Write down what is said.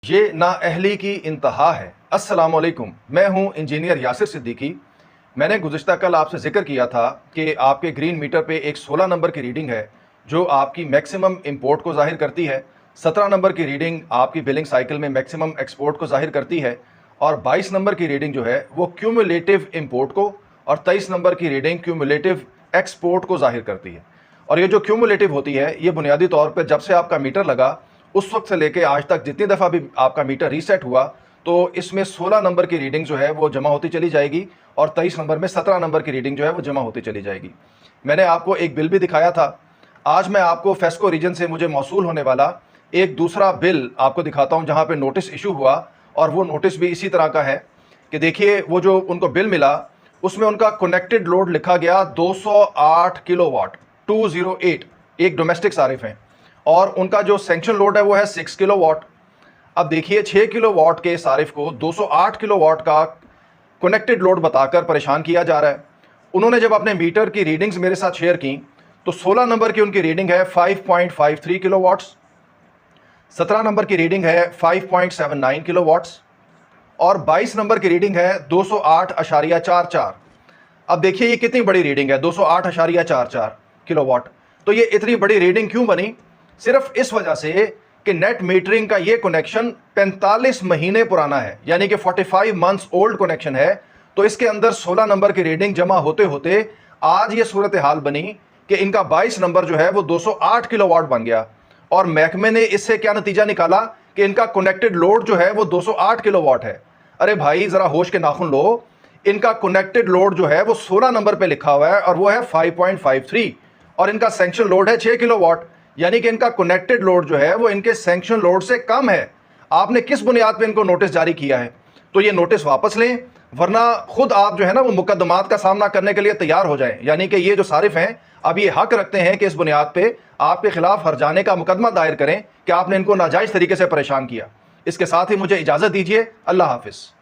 یہ نااہلی کی انتہا ہے۔ السلام علیکم، میں ہوں انجینئر یاسر صدیقی۔ میں نے گزشتہ کل آپ سے ذکر کیا تھا کہ آپ کے گرین میٹر پہ ایک 16 نمبر کی ریڈنگ ہے جو آپ کی میکسیمم امپورٹ کو ظاہر کرتی ہے، 17 نمبر کی ریڈنگ آپ کی بلنگ سائیکل میں میکسیمم ایکسپورٹ کو ظاہر کرتی ہے، اور 22 نمبر کی ریڈنگ جو ہے وہ کیومولیٹو امپورٹ کو، اور 23 نمبر کی ریڈنگ کیومولیٹو ایکسپورٹ کو ظاہر کرتی ہے۔ اور یہ جو کیومولیٹو ہوتی ہے یہ بنیادی طور پہ جب سے آپ کا میٹر لگا اس وقت سے لے کے آج تک جتنی دفعہ بھی آپ کا میٹر ریسیٹ ہوا تو اس میں 16 نمبر کی ریڈنگ جو ہے وہ جمع ہوتی چلی جائے گی، اور 23 نمبر میں 17 نمبر کی ریڈنگ جو ہے وہ جمع ہوتی چلی جائے گی۔ میں نے آپ کو ایک بل بھی دکھایا تھا۔ آج میں آپ کو فیسکو ریجن سے مجھے موصول ہونے والا ایک دوسرا بل آپ کو دکھاتا ہوں جہاں پہ نوٹس ایشو ہوا، اور وہ نوٹس بھی اسی طرح کا ہے کہ دیکھیے وہ جو ان کو بل ملا اس میں ان کا کنیکٹڈ لوڈ لکھا گیا 208 کلو واٹ 208، ایک ڈومیسٹک صارف ہیں، اور ان کا جو سینکشن لوڈ ہے وہ ہے 6 کلو واٹ۔ اب دیکھیے 6 کلو واٹ کے صارف کو 208 کلو واٹ کا کنیکٹڈ لوڈ بتا کر پریشان کیا جا رہا ہے۔ انہوں نے جب اپنے میٹر کی ریڈنگز میرے ساتھ شیئر کی تو 16 نمبر کی ان کی ریڈنگ ہے 5.53 کلو واٹس، 17 نمبر کی ریڈنگ ہے 5.79 کلو واٹس، اور 22 نمبر کی ریڈنگ ہے 208.44۔ اب دیکھیے یہ کتنی بڑی ریڈنگ ہے 208.44 کلو واٹ۔ تو یہ اتنی بڑی ریڈنگ کیوں بنی؟ صرف اس وجہ سے کہ نیٹ میٹرنگ کا یہ کنیکشن 45 مہینے پرانا ہے، یعنی کہ 45 منتھس اولڈ کنیکشن ہے۔ تو اس کے اندر 16 نمبر کی ریڈنگ جمع ہوتے ہوتے آج یہ صورتحال بنی کہ ان کا 22 نمبر جو ہے وہ 208 کلو واٹ بن گیا، اور محکمے نے اس سے کیا نتیجہ نکالا کہ ان کا کنیکٹڈ لوڈ جو ہے وہ 208 کلو واٹ ہے۔ ارے بھائی ذرا ہوش کے ناخن لو، ان کا کنیکٹڈ لوڈ جو ہے وہ 16 نمبر پہ لکھا ہوا ہے اور وہ ہے 5.53، اور ان کا سینکشن لوڈ ہے 6 کلو واٹ، یعنی کہ ان کا کنیکٹڈ لوڈ جو ہے وہ ان کے سینکشن لوڈ سے کم ہے۔ آپ نے کس بنیاد پہ ان کو نوٹس جاری کیا ہے؟ تو یہ نوٹس واپس لیں، ورنہ خود آپ جو ہے نا وہ مقدمات کا سامنا کرنے کے لیے تیار ہو جائیں، یعنی کہ یہ جو صارف ہیں اب یہ حق رکھتے ہیں کہ اس بنیاد پہ آپ کے خلاف ہرجانے کا مقدمہ دائر کریں کہ آپ نے ان کو ناجائز طریقے سے پریشان کیا۔ اس کے ساتھ ہی مجھے اجازت دیجیے، اللہ حافظ۔